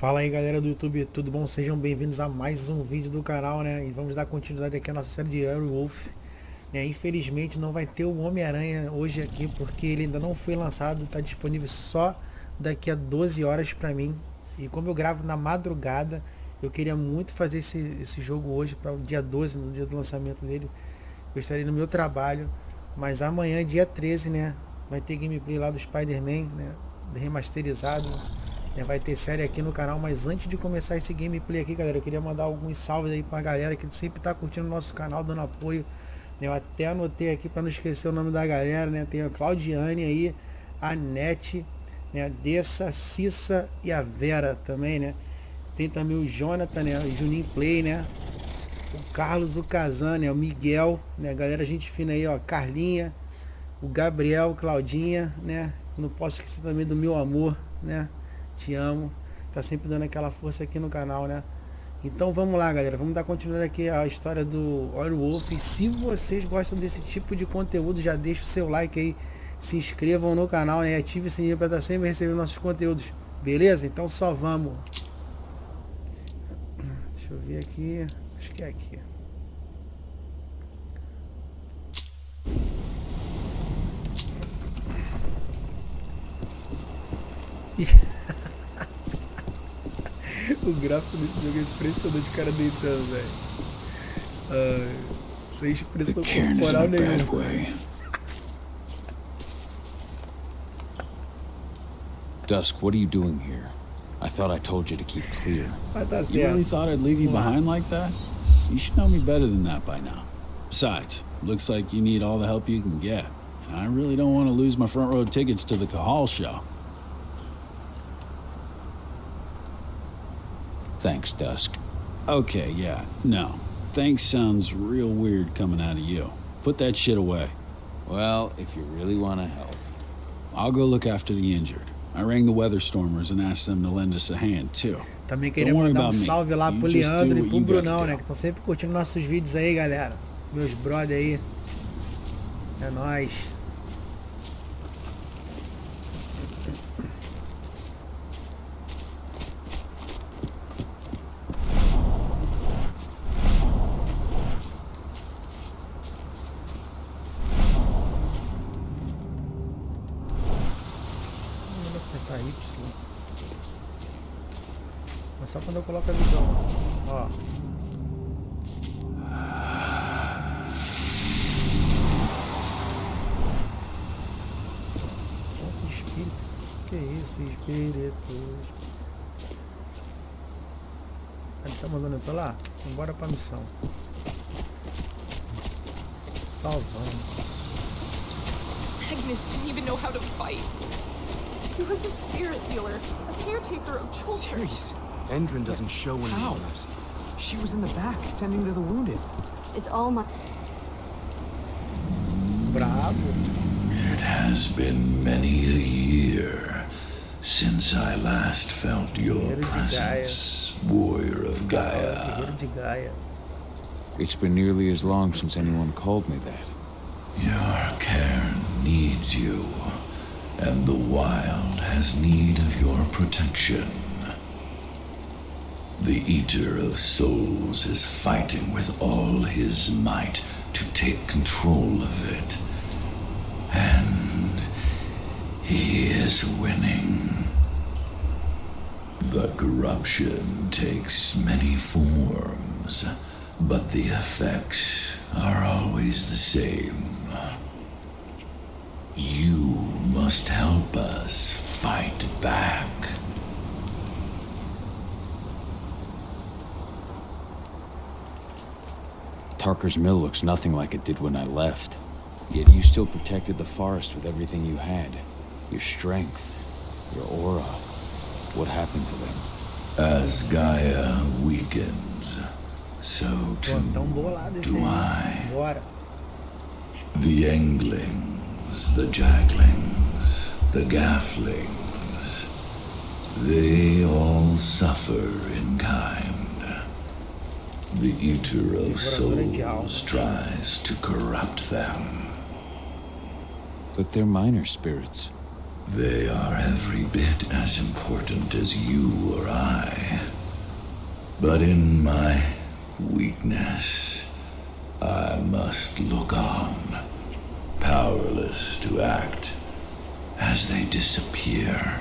Fala aí galera do YouTube, tudo bom? Sejam bem-vindos a mais um vídeo do canal, né? E vamos dar continuidade aqui à nossa série de Werewolf, né? Infelizmente não vai ter o Homem-Aranha hoje aqui, porque ele ainda não foi lançado, está disponível só daqui a 12 horas para mim. E como eu gravo na madrugada, eu queria muito fazer esse jogo hoje, para o dia 12, no dia do lançamento dele. Eu estarei no meu trabalho, mas amanhã, dia 13, né? Vai ter gameplay lá do Spider-Man, né? Remasterizado, né? Vai ter série aqui no canal, mas antes de começar esse gameplay aqui, galera, eu queria mandar alguns salves aí pra galera que sempre tá curtindo o nosso canal, dando apoio, né? Eu até anotei aqui para não esquecer o nome da galera, né? Tem a Claudiane aí, a Nete, né? A Dessa, Cissa e a Vera também, né? Tem também o Jonathan, né? O Juninho Play, né? O Carlos, o Kazan, né? O Miguel, né? Galera, gente fina aí, ó. Carlinha, o Gabriel, Claudinha, né? Não posso esquecer também do meu amor, né? Te amo. Tá sempre dando aquela força aqui no canal, né? Então vamos lá, galera. Vamos dar continuidade aqui à história do Werewolf. E se vocês gostam desse tipo de conteúdo, já deixa o seu like aí. Se inscrevam no canal, né? Ative o sininho para estar sempre recebendo nossos conteúdos. Beleza? Então só vamos. Deixa eu ver aqui. Acho que é aqui. O gráfico desse jogo é impressionante, o cara deitando, velho. Sem expressão corporal nenhuma. Dusk, what are you doing here? I thought I told you to keep clear. Mas tá You really certo. thought I'd leave you behind like that? You should know me better than that by now. Besides, looks like you need all the help you can get. And I really don't want to lose my front row tickets to the Cahal show. Thanks, Dusk. Okay, yeah, no. Thanks sounds real weird coming out of you. Put that shit away. Well, if you really want to help. I'll go look after the injured. I rang the Weatherstormers and asked them to lend us a hand, too. Também queria mandar um salve lá pro Leandro e pro Brunão, né? Que estão sempre curtindo nossos vídeos aí, galera. Meus brother aí. É nóis. Vou apertar Y. Mas só quando eu coloco a visão. Ó. Ponto de espírito. Que isso, espíritos? Ele tá mandando eu pra lá? Bora pra missão. Salvando. Agnes didn't even know how to fight. He was a spirit healer, a caretaker of children. Serious? Endron doesn't show when he was. She was in the back, tending to the wounded. It's all my... Bravo. It has been many a year since I last felt your presence, warrior of Gaia. Guerreiro de Gaia. It's been nearly as long since anyone called me that. Your cairn needs you, and the wild has need of your protection. The Eater of Souls is fighting with all his might to take control of it. And he is winning. The corruption takes many forms, but the effects are always the same. You must help us fight back. Tarker's Mill looks nothing like it did when I left. Yet you still protected the forest with everything you had. Your strength, your aura. What happened to them? As Gaia weakens, so too Tão bolado esse do aí. I. Bora. The Englings, the Jaglings, the Gafflings, they all suffer in kind. The Eater of Souls tries to corrupt them. But they're minor spirits. They are every bit as important as you or I. But in my weakness, I must look on, powerless to act as they disappear.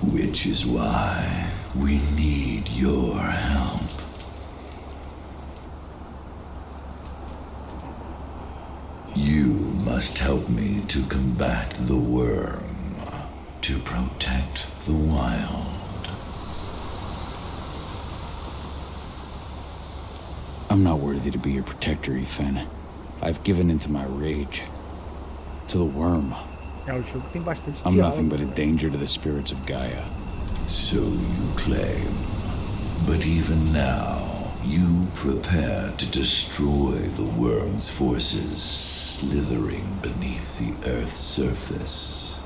Which is why we need your help. You must help me to combat the worm, to protect the wild. I'm not worthy to be your protector, Ethan. I've given into my rage. To the worm. É, o jogo tem bastante I'm nothing but a diálogo. danger to the spirits of Gaia. So you claim. But even now, you prepare to destroy the worm's forces slithering beneath the Earth's surface.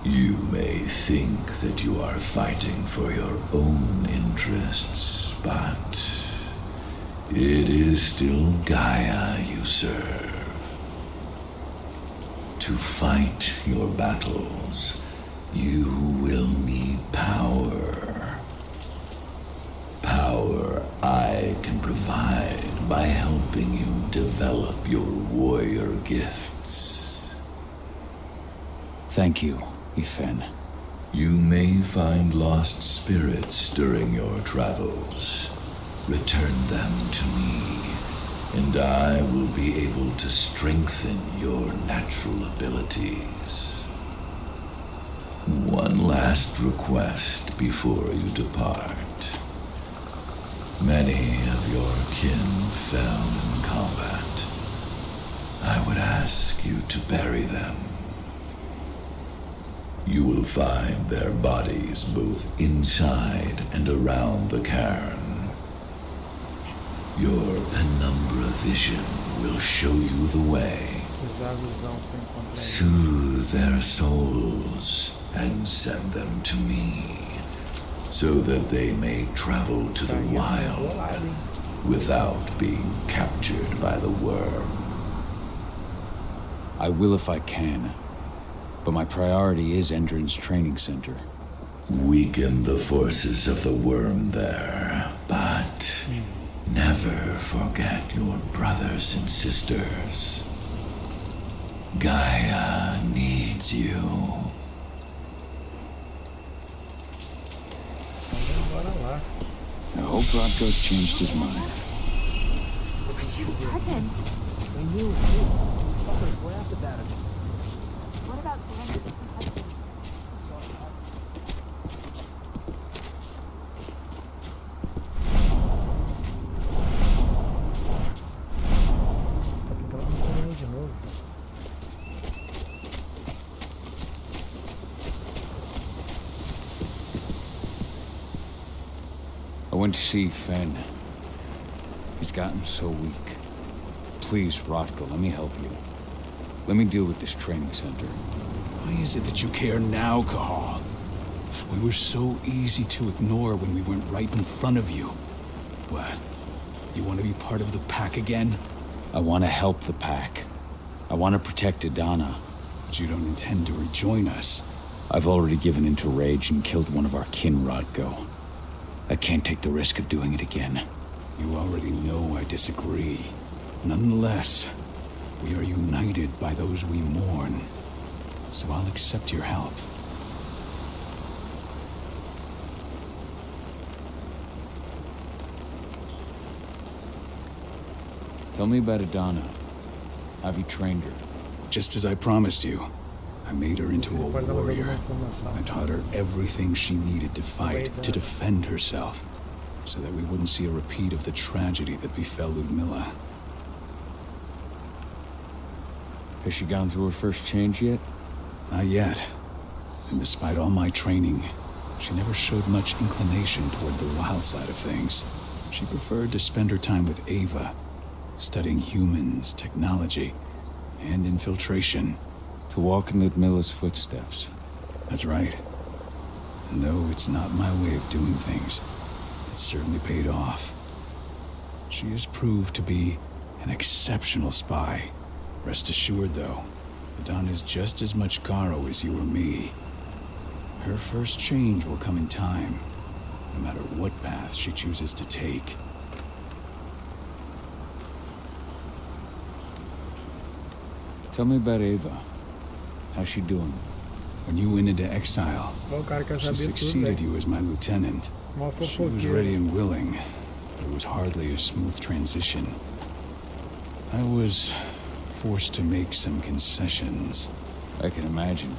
You may think that you are fighting for your own interests, but it is still Gaia you serve. To fight your battles, you will need power. Power I can provide by helping you develop your warrior gifts. Thank you, Ethan. You may find lost spirits during your travels. Return them to me, and I will be able to strengthen your natural abilities. One last request before you depart. Many of your kin fell in combat. I would ask you to bury them. You will find their bodies both inside and around the cairn. Your penumbra vision will show you the way. Usar a visão para encontrar eles. Soothe their souls and send them to me, so that they may travel to the Sangue wild bolado, hein? without being captured by the worm. I will if I can. But my priority is Endron's training center. Weaken the forces of the worm there, but never forget your brothers and sisters. Gaia needs you. Então bora lá. I hope Rodko's changed his mind. She was pregnant. They knew it too. Fuckers laughed about it. What about Xander? Vou ter que ir lá no Coronel de novo. I went to see Fen. He's gotten so weak. Please, Rotko, let me help you. Let me deal with this training center. Why is it that you care now, Cahal? We were so easy to ignore when we weren't right in front of you. What? You want to be part of the pack again? I want to help the pack. I want to protect Adana. But you don't intend to rejoin us. I've already given into rage and killed one of our kin, Rotko. I can't take the risk of doing it again. You already know I disagree. Nonetheless, we are united by those we mourn. So I'll accept your help. Tell me about Adana. Have you trained her? Just as I promised you, I made her into a Depois dar mais alguma warrior. informação. I taught her everything she needed to fight, to defend herself, so that we wouldn't see a repeat of the tragedy that befell Ludmilla. Has she gone through her first change yet? Not yet. And despite all my training, she never showed much inclination toward the wild side of things. She preferred to spend her time with Ava, studying humans, technology, and infiltration. To walk in Ludmilla's footsteps. That's right. And though it's not my way of doing things, it certainly paid off. She has proved to be an exceptional spy. Rest assured, though, Adon is just as much Garo as you or me. Her first change will come in time, no matter what path she chooses to take. Tell me about Ava. How's she doing? When you went into exile, O cara quer she saber tudo, succeeded velho. you as my lieutenant. Mó She was fofoqueiro. ready and willing, but it was hardly a smooth transition. I was forced to make some concessions. I can imagine.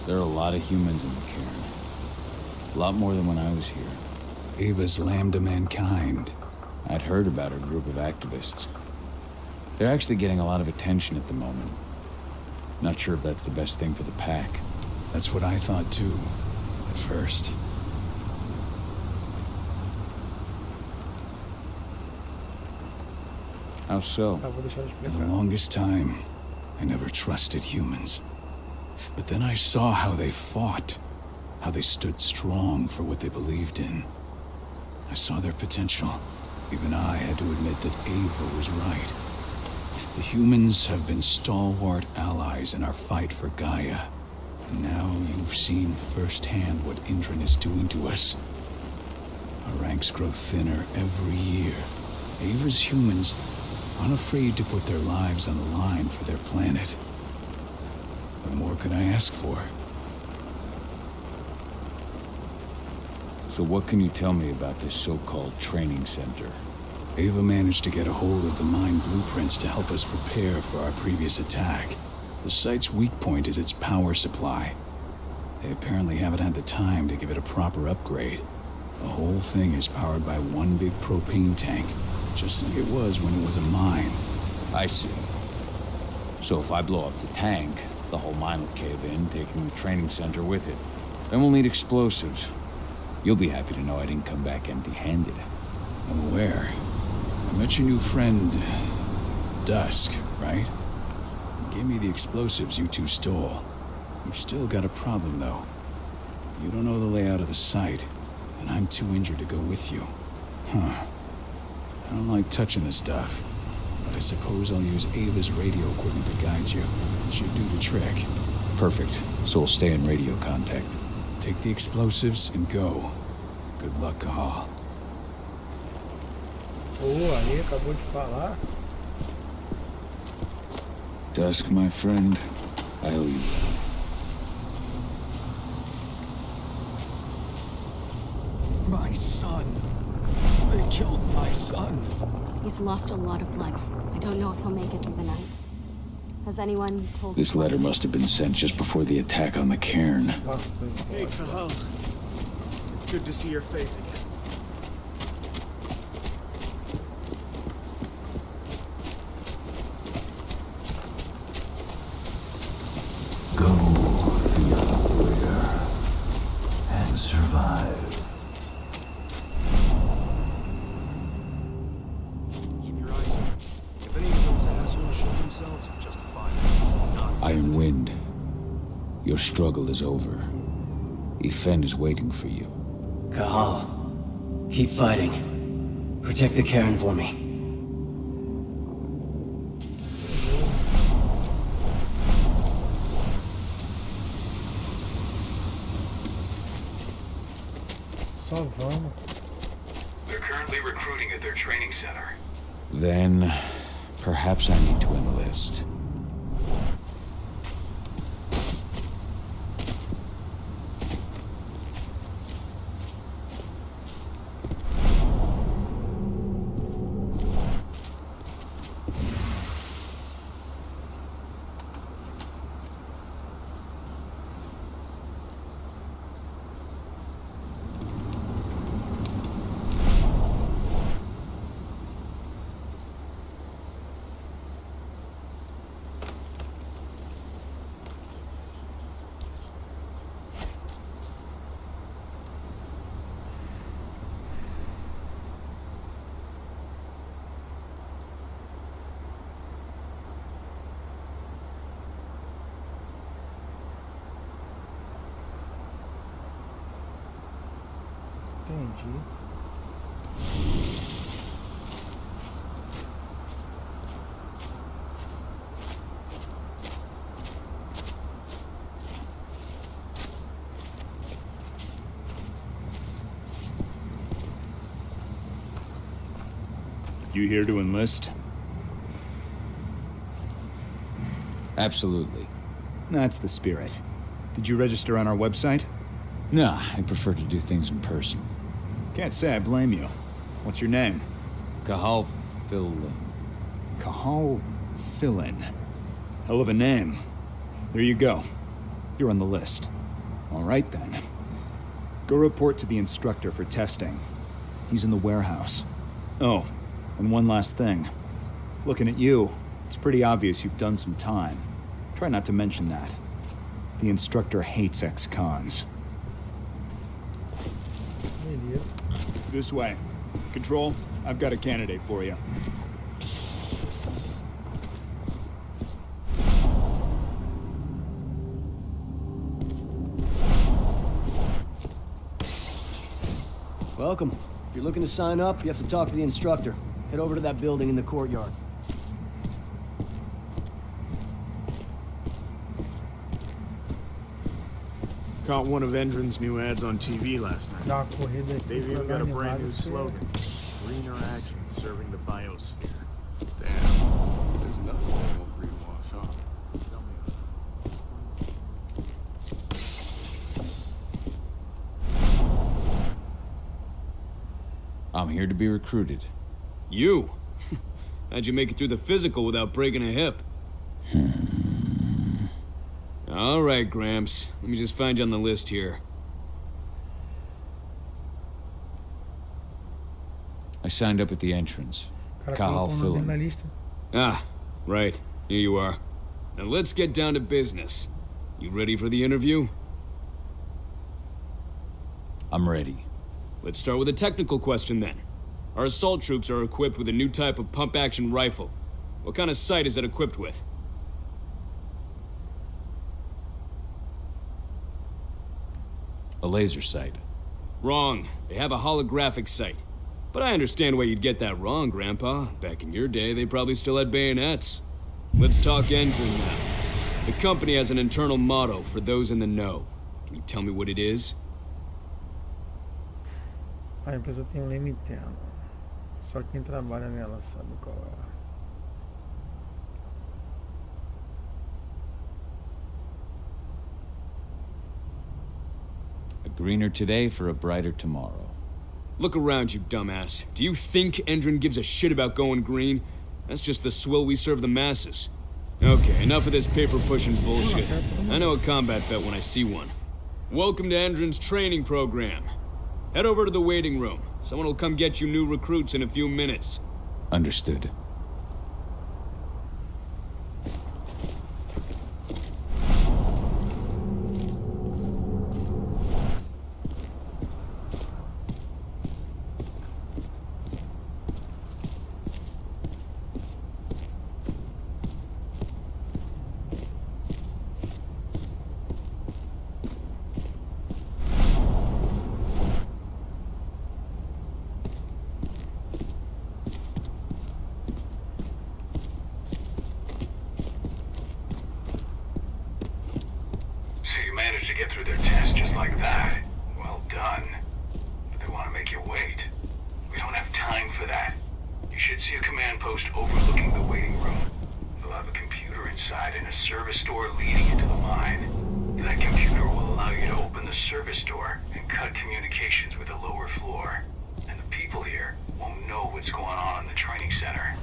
There are a lot of humans in the cairn. A lot more than when I was here. Ava's lambda mankind. I'd heard about her group of activists. They're actually getting a lot of attention at the moment. Not sure if that's the best thing for the pack. That's what I thought too, at first. How so? Tá, vou deixar ele For the explicar. longest time, I never trusted humans. But then I saw how they fought, how they stood strong for what they believed in. I saw their potential. Even I had to admit that Ava was right. The humans have been stalwart allies in our fight for Gaia. And now you've seen firsthand what Endron is doing to us. Our ranks grow thinner every year. Ava's humans unafraid to put their lives on the line for their planet. What more could I ask for? So what can you tell me about this so-called training center? Ava managed to get a hold of the mine blueprints to help us prepare for our previous attack. The site's weak point is its power supply. They apparently haven't had the time to give it a proper upgrade. The whole thing is powered by one big propane tank, just like it was when it was a mine. I see. So if I blow up the tank, the whole mine will cave in, taking the training center with it. Then we'll need explosives. You'll be happy to know I didn't come back empty-handed. I'm aware. I met your new friend, Dusk, right? He gave me the explosives you two stole. You've still got a problem, though. You don't know the layout of the site, and I'm too injured to go with you. Huh. I don't like touching this stuff, but I suppose I'll use Ava's radio equipment to guide you. It should do the trick. Perfect. So we'll stay in radio contact. Take the explosives and go. Good luck, Cahal. Pô, aí acabou de falar. Dusk, my friend, I owe you one. My son! They killed my son! He's lost a lot of blood. I don't know if he'll make it through the night. Has anyone told This letter must have been sent just before the attack on the cairn. Faço bem. Hey, Cahal. It's good to see your face again. Go, field warrior, and survive. Keep your eyes open. If any of those assholes show themselves, justify them. Not Iron Wind, your struggle is over. Ifen is waiting for you. Cahal, keep fighting. Protect the cairn for me. Só vamos. They're currently recruiting at their training center. Then, perhaps I need to enlist. Entendi. You here to enlist? Absolutely. That's the spirit. Did you register on our website? Nah, I prefer to do things in person. Can't say I blame you. What's your name? Cahal Philin. Cahal Philin. Hell of a name. There you go. You're on the list. All right, then. Go report to the instructor for testing. He's in the warehouse. Oh, and one last thing. Looking at you, it's pretty obvious you've done some time. Try not to mention that. The instructor hates ex-cons. There he is. This way. Control, I've got a candidate for you. Welcome. If you're looking to sign up, you have to talk to the instructor. Head over to that building in the courtyard. Caught one of Endron's new ads on TV last night. Dá uma corrida aqui They've pra even dar got a animado, brand new porque- slogan. Greener action serving the biosphere. Damn. There's nothing they won't greenwash, huh? Tell me. I'm here to be recruited. You? How'd you make it through the physical without breaking a hip? All right, Gramps. Let me just find you on the list here. I signed up at the entrance. O cara Cahal colocou o nome dele na Philin. lista. Ah, right. Here you are. Now let's get down to business. You ready for the interview? I'm ready. Let's start with a technical question then. Our assault troops are equipped with a new type of pump-action rifle. What kind of sight is it equipped with? A laser sight. Wrong. They have a holographic sight. But I understand why you'd get that wrong, Grandpa. Back in your day, they probably still had bayonets. Let's talk engine now. The company has an internal motto for those in the know. Can you tell me what it is? A empresa tem um lema interno. Só quem trabalha nela sabe qual é. A greener today for a brighter tomorrow. Look around you, dumbass. Do you think Endron gives a shit about going green? That's just the swill we serve the masses. Okay, enough of this paper-pushing bullshit. I know a combat vet when I see one. Welcome to Endron's training program. Head over to the waiting room. Someone will come get you new recruits in a few minutes. Understood. So you managed to get through their test just like that. Well done. But they want to make you wait. We don't have time for that. You should see a command post overlooking the waiting room. You'll have a computer inside and a service door leading into the mine. That computer will allow you to open the service door and cut communications with the lower floor. And the people here won't know what's going on in the training center.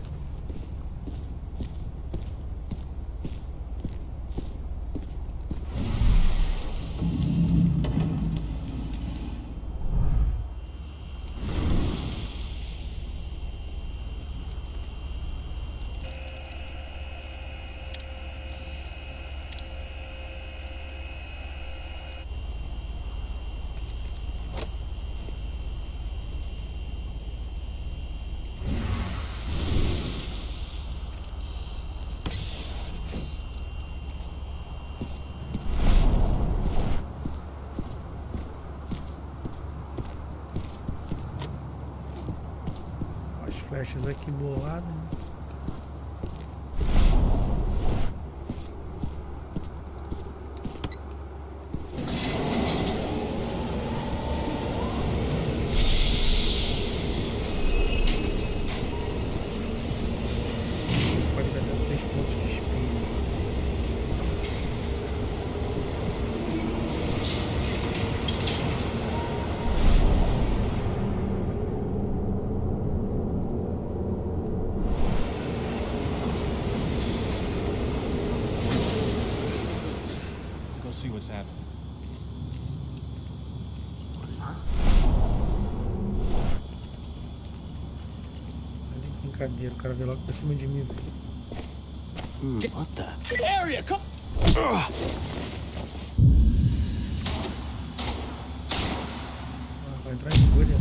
As flechas aqui boladas. Né? see what's happening. Brincadeira, o cara veio logo pra cima de mim, velho. What the? Area, come. Vai entrar em bolha.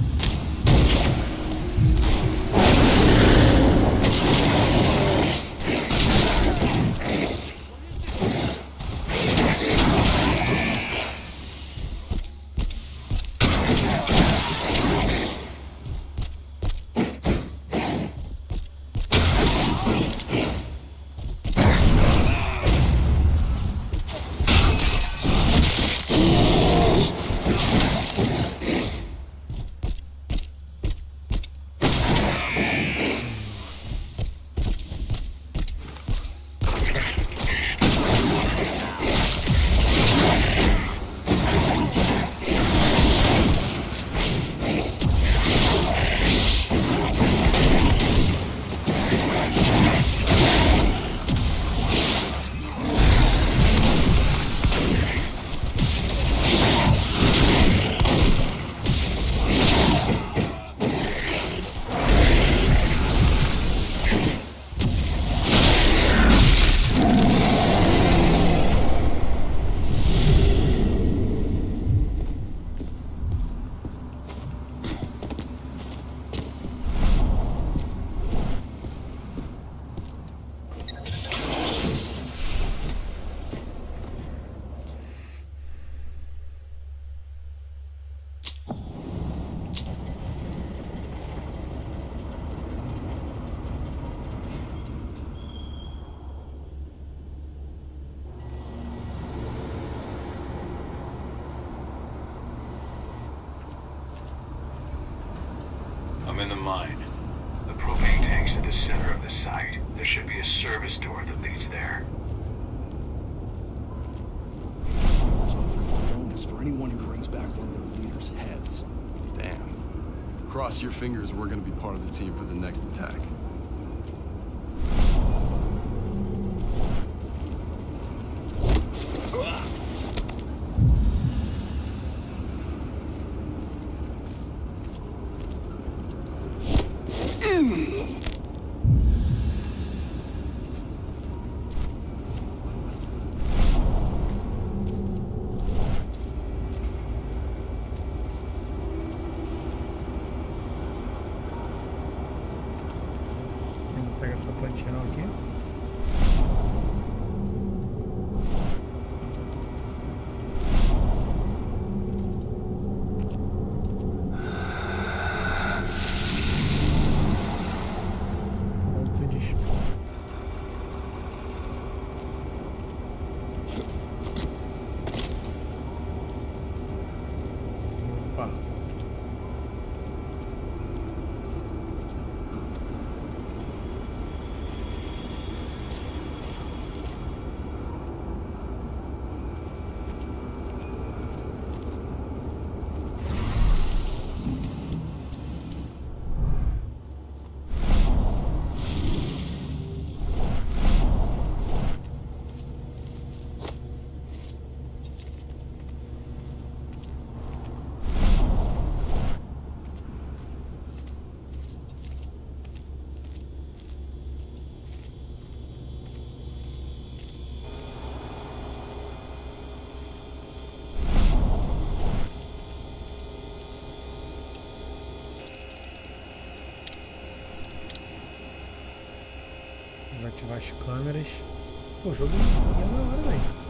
I'm in the mine. The propane tank's at the center of the site. There should be a service door that leads there. It's offering a bonus for anyone who brings back one of their leaders' heads. Damn. Cross your fingers we're gonna be part of the team for the next attack. Pega essa plantinha não aqui. Ponto de opa. Desativar as câmeras. Pô, o jogo é da hora, velho.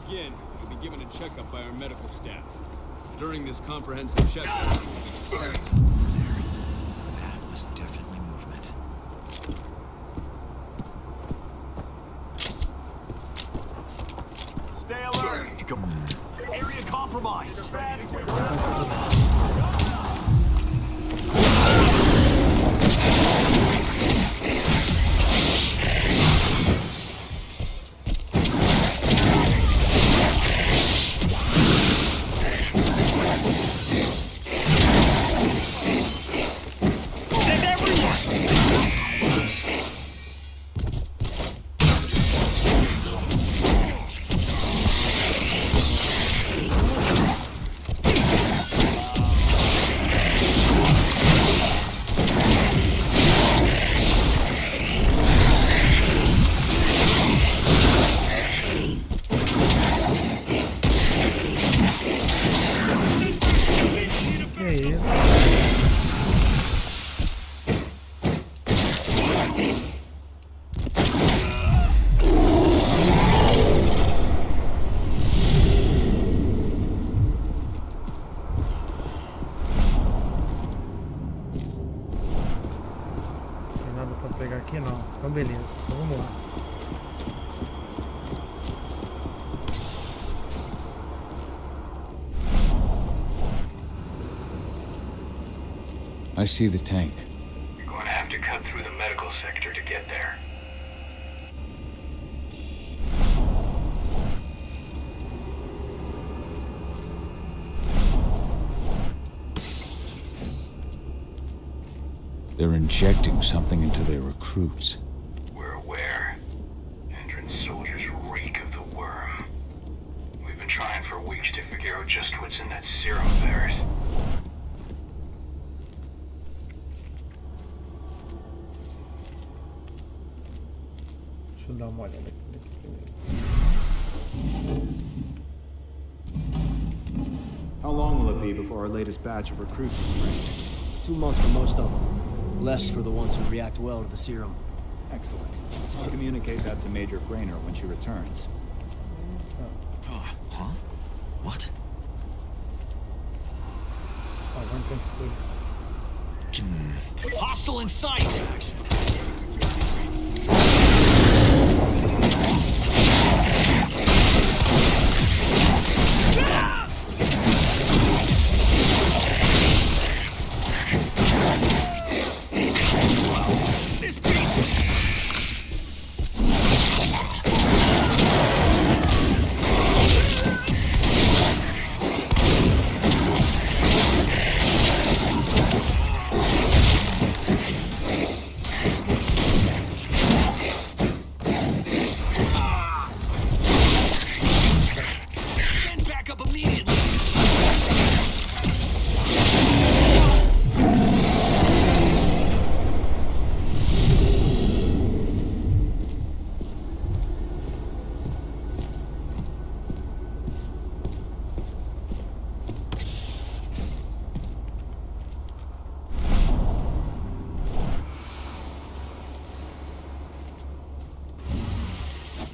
You'll be given a checkup by our medical staff. During this comprehensive checkup, That was definitely Take him. Area compromised. Aqui não, então beleza, então vamos lá. I see the tank. You're going to have to cut through the medical sector to get there. They're injecting something into their recruits. We're aware. Endron soldiers reek of the worm. We've been trying for weeks to figure out just what's in that serum of theirs. Deixa eu dar uma olhada aqui primeiro. How long will it be before our latest batch of recruits is trained? 2 months for most of them. Less for the ones who react well to the serum. Excellent. I'll communicate that to Major Grainer when she returns. Huh? What? Hostile in sight!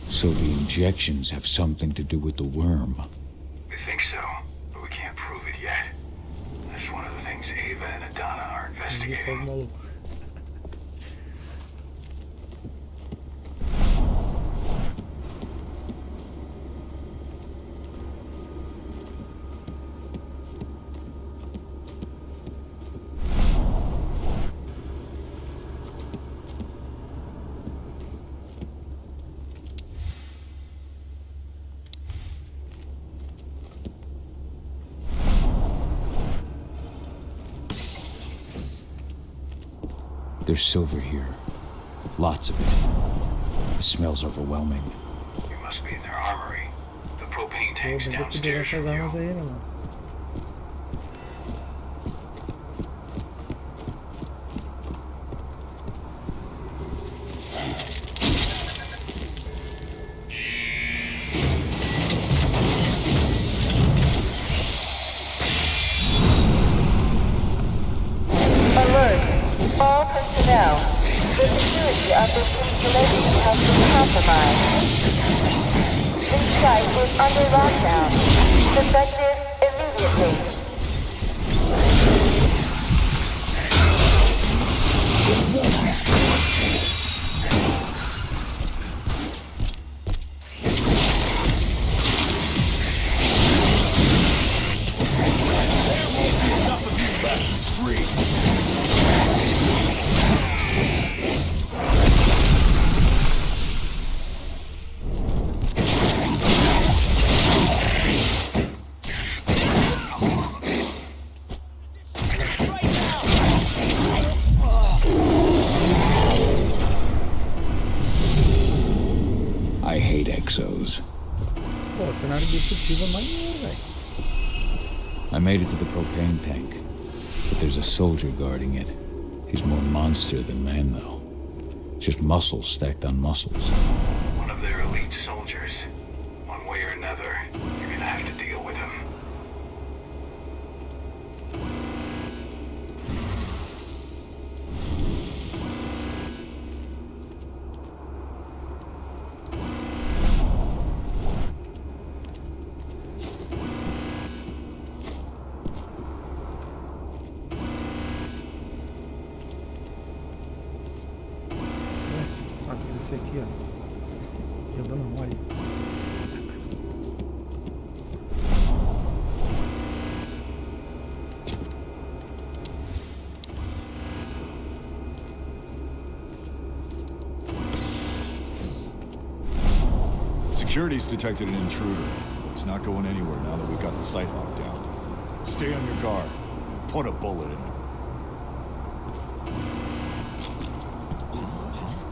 So the injections have something to do with the worm. We think so, but we can't prove it yet. That's one of the things Ava and Adana are investigating. There's silver here. Lots of it. The smell's overwhelming. You must be in their armory. The propane tank's Vou pegar downstairs. essas armas aí, né, mano? All personnel, the security of this installation has been compromised. This site is under lockdown. Effective immediately. Pô, o cenário destrutivo é maneiro, velho. I made it to the propane tank, but there's a soldier guarding it. He's more monster than man, though. Just muscles stacked on muscles. One of their elite soldiers. One way or another, you're gonna have to deal with him. Ah, tem que descer aqui, ó. Aqui eu dando mole. Security's detected an intruder. He's not going anywhere now that we've got the site locked down. Stay on your guard. Put a bullet in him.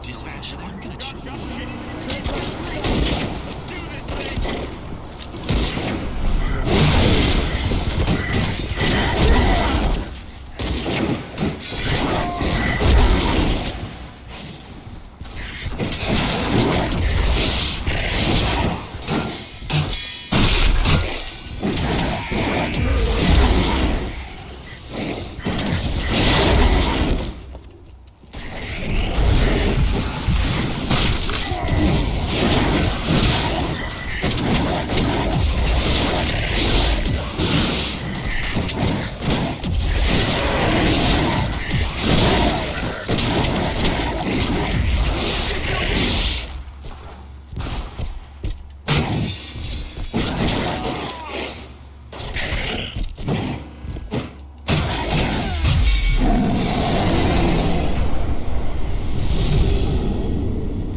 Dispatch, I'm gonna shoot.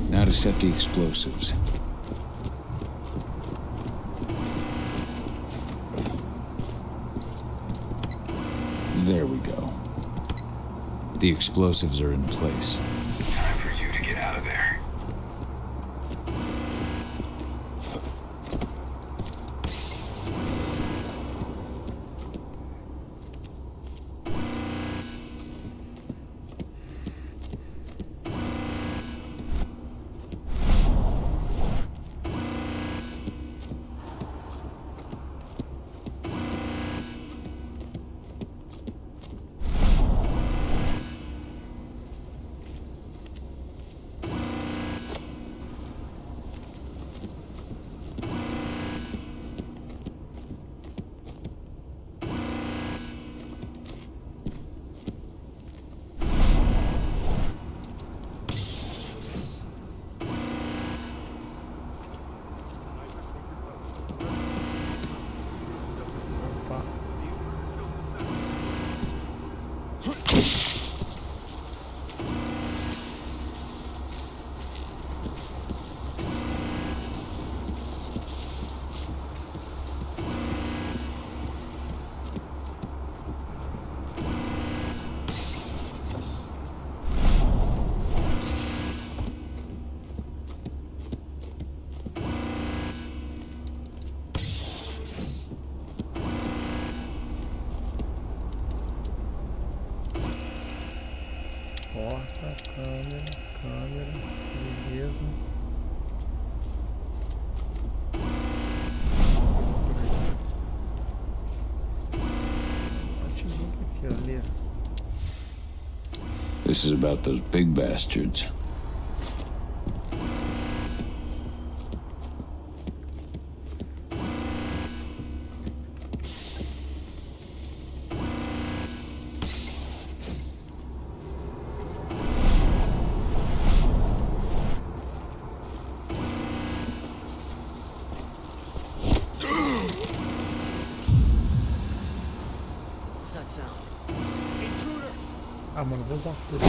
Now to set the explosives. There we go. The explosives are in place. Time for you to get out of there. Porta, câmera, beleza. Ativou aqui, ó, ali. This is about those big bastards. Ah, mano, vou usar fogo.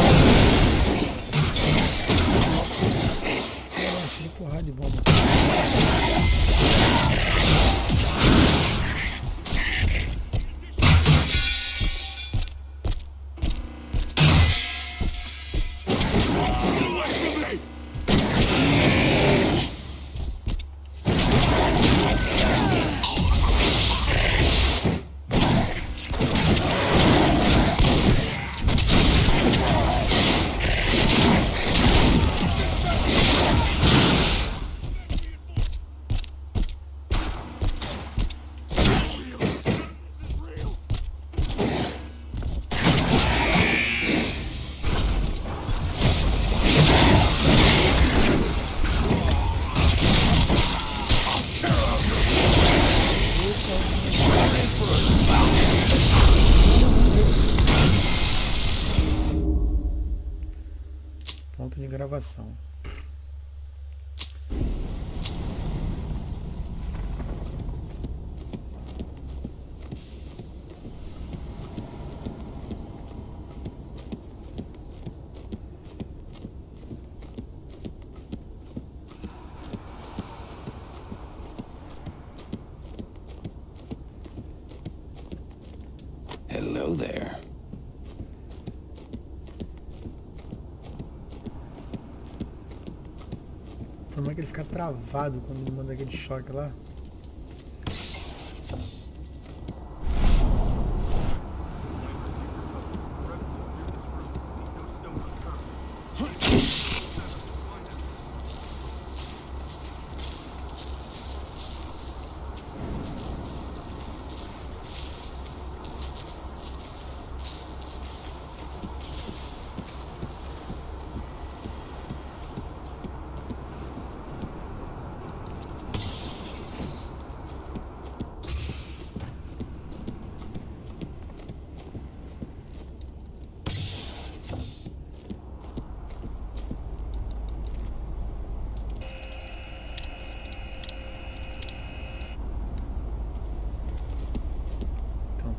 Caramba, tira porrada de bomba. gravação. Hello there. O problema é que ele fica travado quando manda aquele choque lá.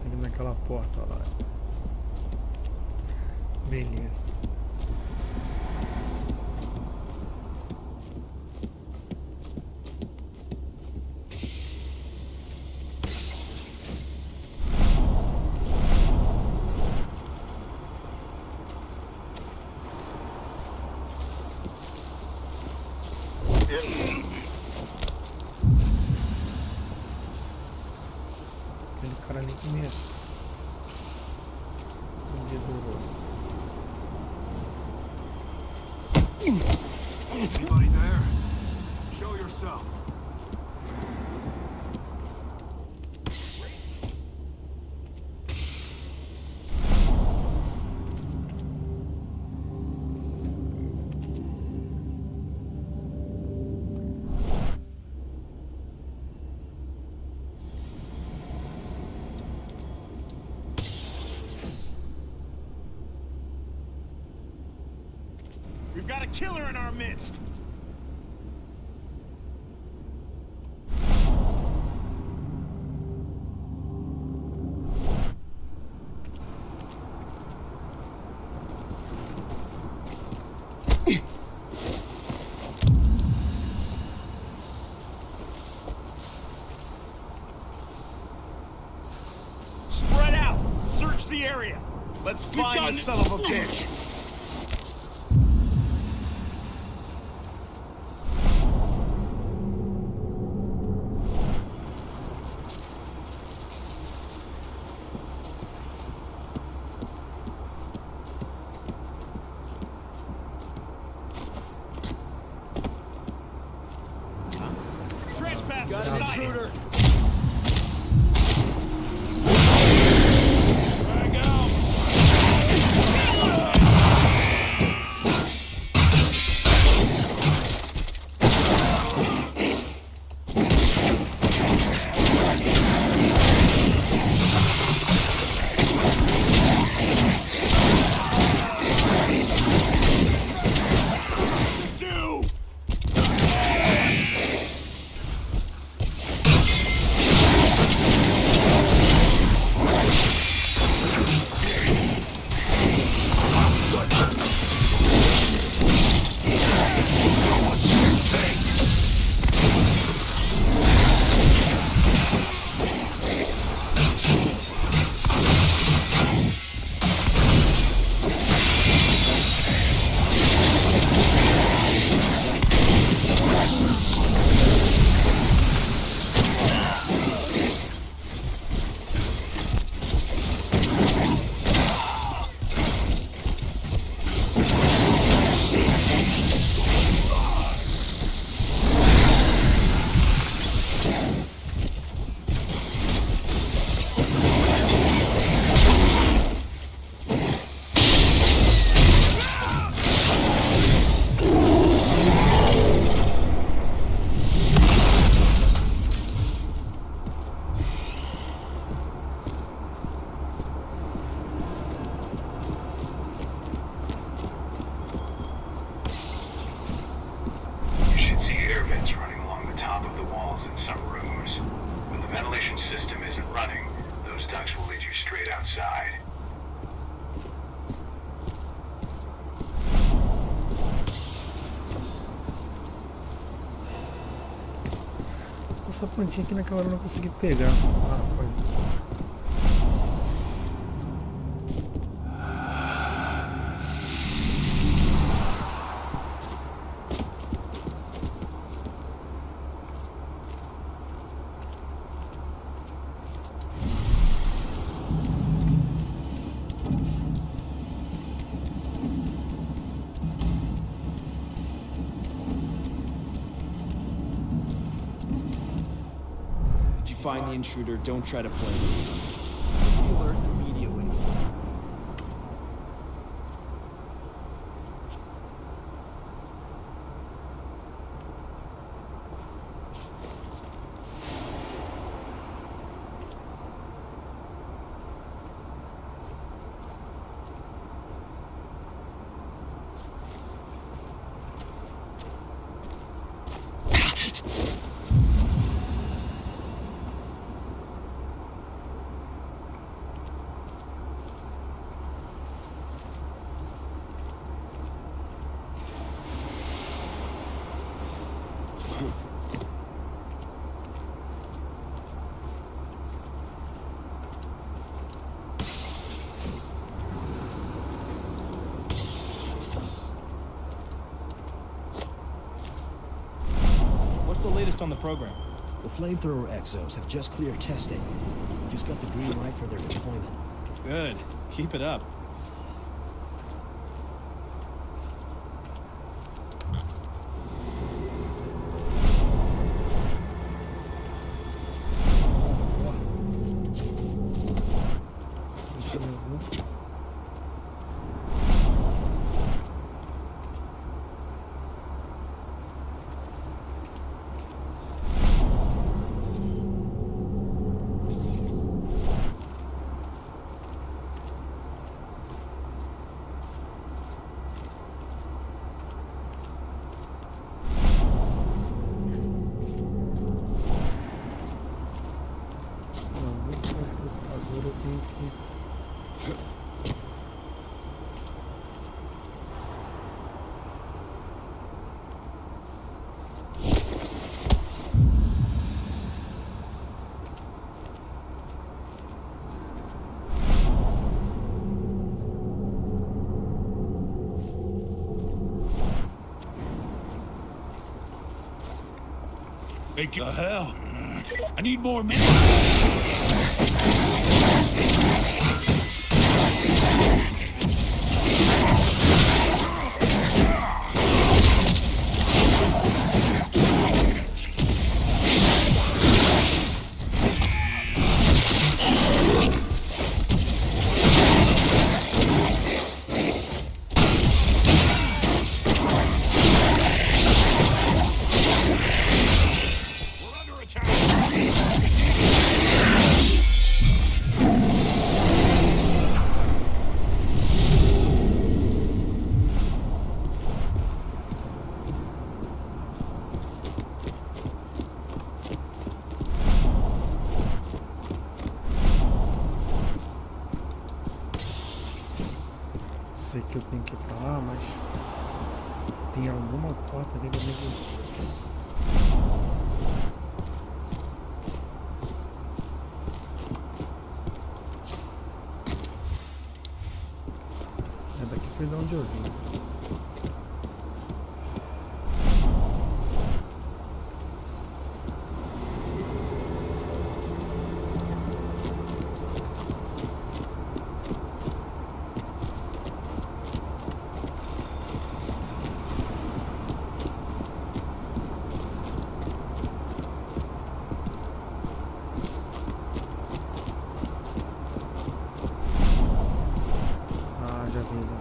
Tem que ir naquela porta lá. Beleza. Aquele cara ali que me dedurou. Anybody there? Show yourself. We've got a killer in our midst! Spread out! Search the area! Let's find the son of a bitch! Trespass inside! ventilation system isn't running, those ducts will lead you straight outside. Essa plantinha aqui naquela hora eu não consegui pegar. Ah, foi. Find the intruder, don't try to play it. Alert immediately. What's the latest on the program? The flamethrower exos have just cleared testing. Just got the green light for their deployment. Good. Keep it up. What the hell? I need more men. Sei que eu tenho que ir pra lá, mas tem alguma porta ali que eu tenho que... É daqui foi de onde eu vim. Já vi, né?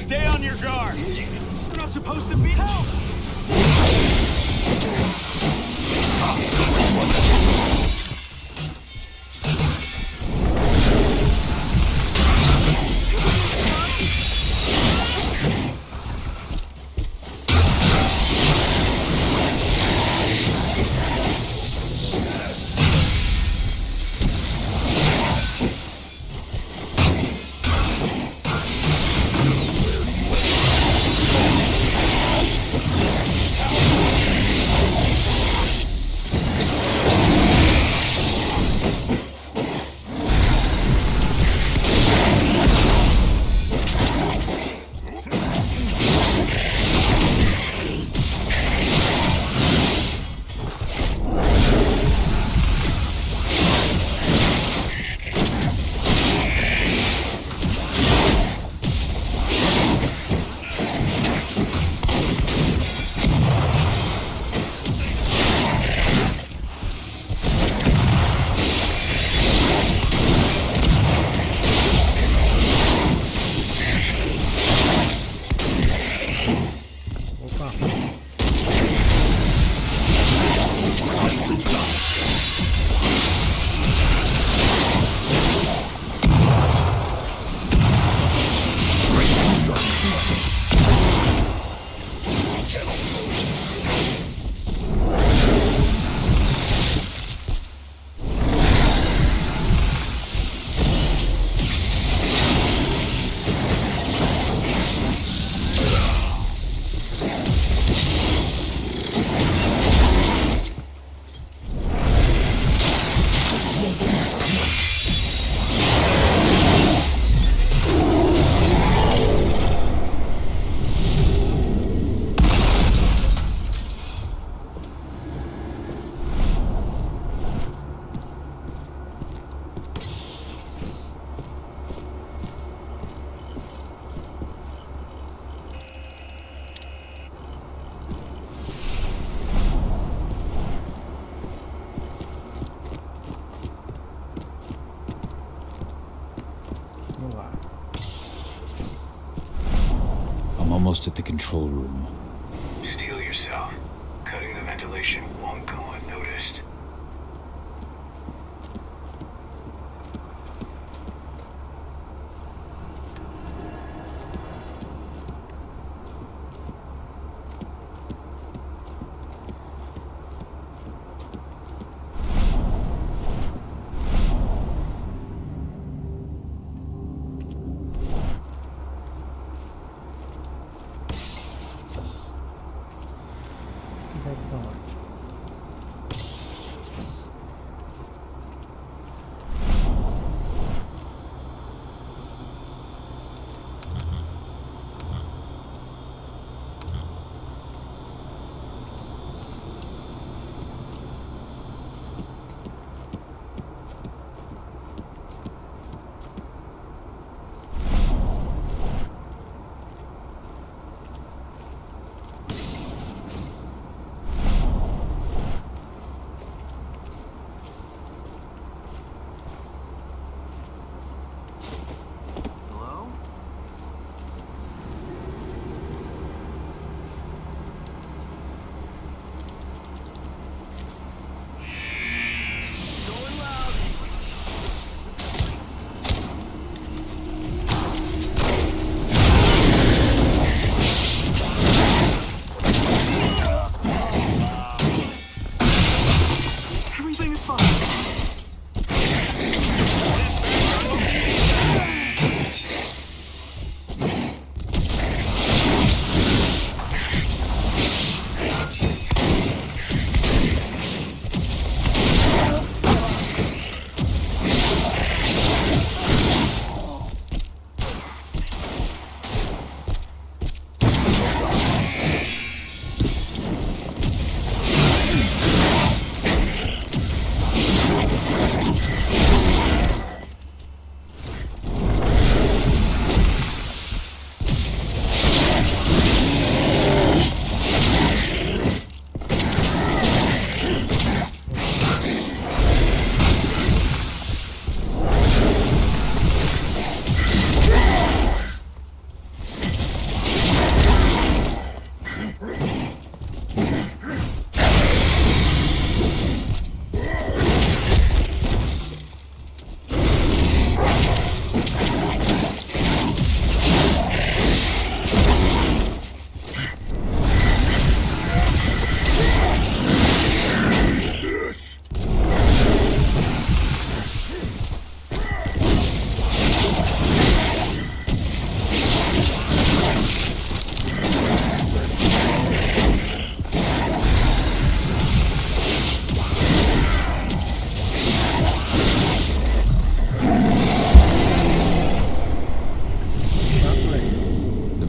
Stay on your guard. We're not supposed to be. Help! Almost at the control room. Steel yourself. Cutting the ventilation won't go unnoticed.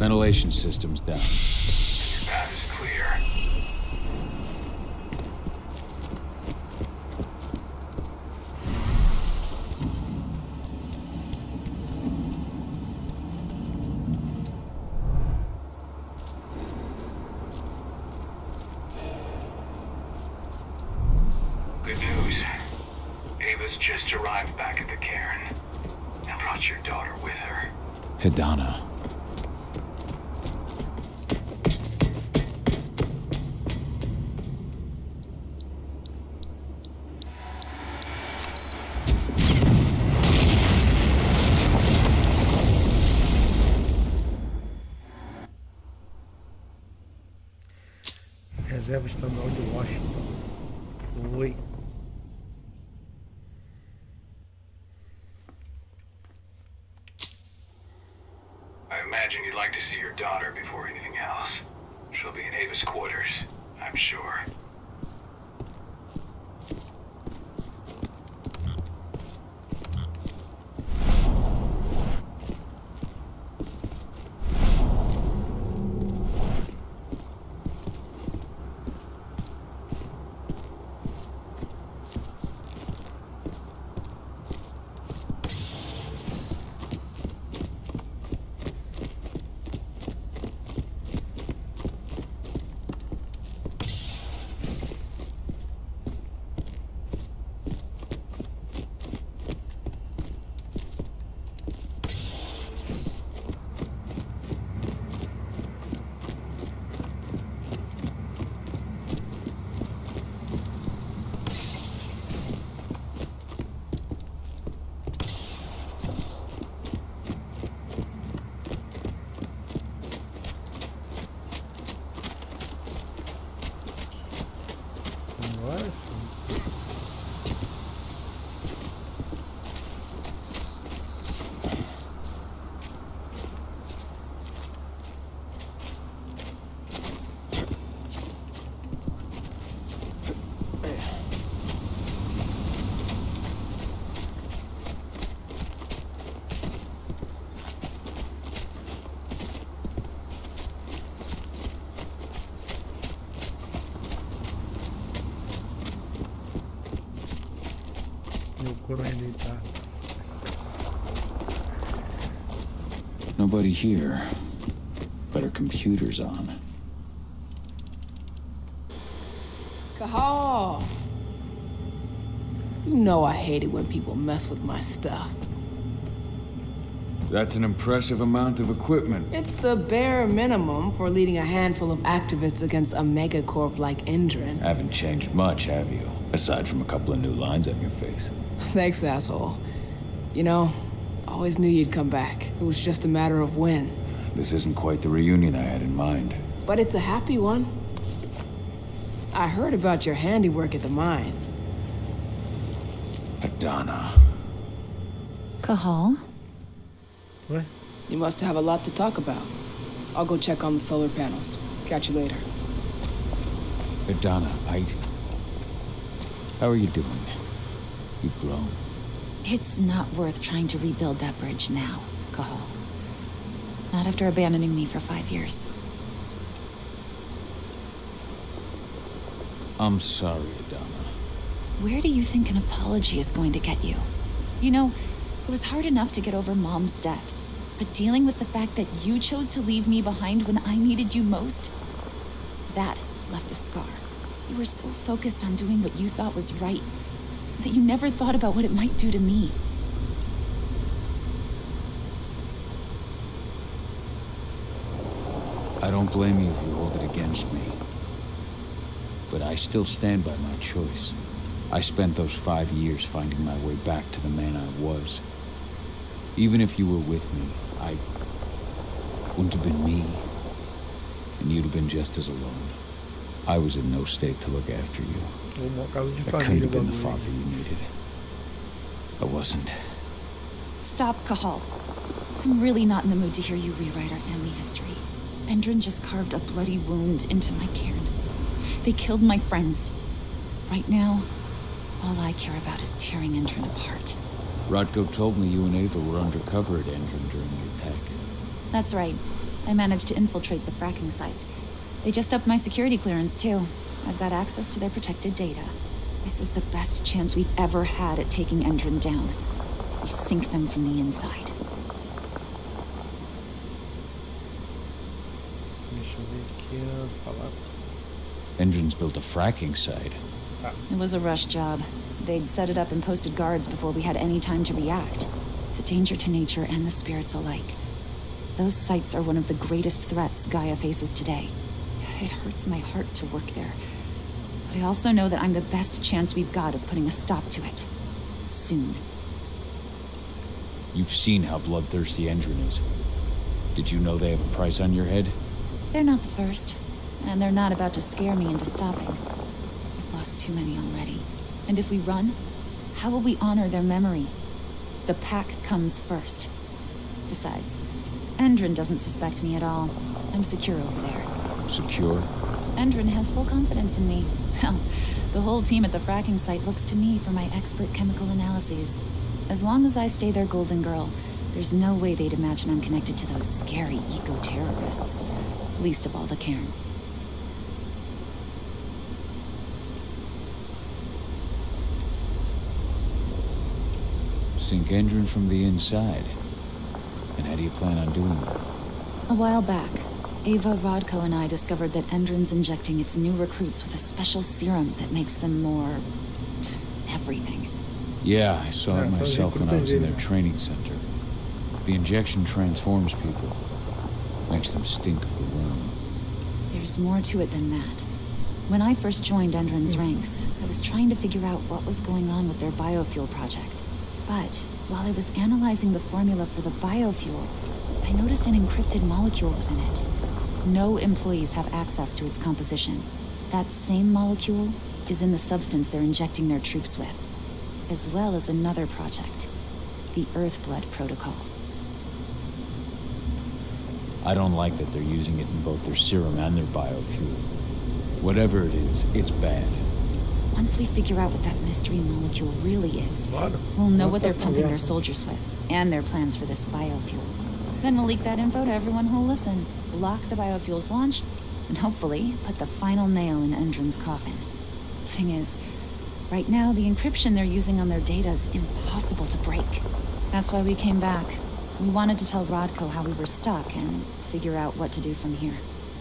ventilation system's down. Path is clear. Good news. Ava's just arrived back at the cairn and brought your daughter with her. Hidana. Reserva Estadual de Washington. Foi. I imagine you'd like to see your daughter before anything else. She'll be in Ava's quarters, I'm sure. Agora sim. Meu couro redeitado. Nobody here, but our computer's on. Cahal! You know I hate it when people mess with my stuff. That's an impressive amount of equipment. It's the bare minimum for leading a handful of activists against a megacorp like Endron. Haven't changed much, have you? Aside from a couple of new lines on your face. Thanks, asshole. You know, I always knew you'd come back. It was just a matter of when. This isn't quite the reunion I had in mind. But it's a happy one. I heard about your handiwork at the mine. Hidana. Cahal? What? You must have a lot to talk about. I'll go check on the solar panels. Catch you later. Hidana, how are you doing? You've grown. It's not worth trying to rebuild that bridge now, Cahal. Not after abandoning me for 5 years. I'm sorry, Hidana. Where do you think an apology is going to get you? You know, it was hard enough to get over Mom's death, but dealing with the fact that you chose to leave me behind when I needed you most, that left a scar. You were so focused on doing what you thought was right that you never thought about what it might do to me. I don't blame you if you hold it against me. But I still stand by my choice. I spent those 5 years finding my way back to the man I was. Even if you were with me, I wouldn't have been me. And you'd have been just as alone. I was in no state to look after you. I couldn't have been the father you needed. I wasn't. Stop, Cahal. I'm really not in the mood to hear you rewrite our family history. Endron just carved a bloody wound into my cairn. They killed my friends. Right now, all I care about is tearing Endron apart. Rodko told me you and Ava were undercover at Endron during the attack. That's right. I managed to infiltrate the fracking site. They just upped my security clearance, too. I've got access to their protected data. This is the best chance we've ever had at taking Endron down. We sink them from the inside. Deixa eu ver aqui, falar. Endron's built a fracking site. It was a rush job. They'd set it up and posted guards before we had any time to react. It's a danger to nature and the spirits alike. Those sites are one of the greatest threats Gaia faces today. It hurts my heart to work there. But I also know that I'm the best chance we've got of putting a stop to it. Soon. You've seen how bloodthirsty Endron is. Did you know they have a price on your head? They're not the first. And they're not about to scare me into stopping. We've lost too many already. And if we run, how will we honor their memory? The pack comes first. Besides, Endron doesn't suspect me at all. I'm secure over there. Secure? Endron has full confidence in me. Hell, the whole team at the fracking site looks to me for my expert chemical analyses. As long as I stay their golden girl, there's no way they'd imagine I'm connected to those scary eco-terrorists. Least of all the Cairn. Sink Endron from the inside. And how do you plan on doing that? A while back, Ava, Rodko, and I discovered that Endron's injecting its new recruits with a special serum that makes them more... everything. Yeah, I saw it myself when I was in their training center. The injection transforms people. Makes them stink of the worm. There's more to it than that. When I first joined Endron's ranks, I was trying to figure out what was going on with their biofuel project. But while I was analyzing the formula for the biofuel, I noticed an encrypted molecule within it. No employees have access to its composition. That same molecule is in the substance they're injecting their troops with, as well as another project, the Earthblood Protocol. I don't like that they're using it in both their serum and their biofuel. Whatever it is, it's bad. Once we figure out what that mystery molecule really is, we'll know what they're pumping their soldiers with, and their plans for this biofuel. Then we'll leak that info to everyone who'll listen, block the biofuel's launch, and hopefully put the final nail in Endron's coffin. Thing is, right now the encryption they're using on their data is impossible to break. That's why we came back. We wanted to tell Rodko how we were stuck and figure out what to do from here.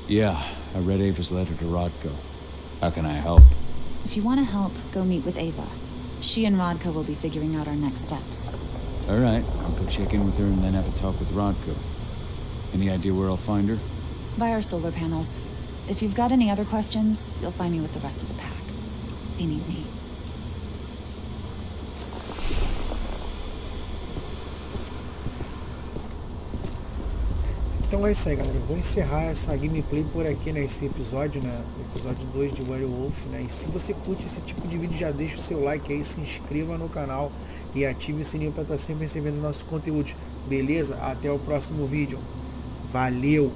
Yeah, I read Ava's letter to Rodko. How can I help? If you want to help, go meet with Ava. She and Rodko will be figuring out our next steps. All right, I'll go check in with her and then have a talk with Rodko. Any idea where I'll find her? By our solar panels. If you've got any other questions, you'll find me with the rest of the pack. They need me. Então é isso aí, galera. Eu vou encerrar essa gameplay por aqui, né? Esse episódio, né? Episódio 2 de Werewolf, né? E se você curte esse tipo de vídeo, já deixa o seu like aí, se inscreva no canal e ative o sininho para estar sempre recebendo nossos conteúdos. Beleza? Até o próximo vídeo. Valeu!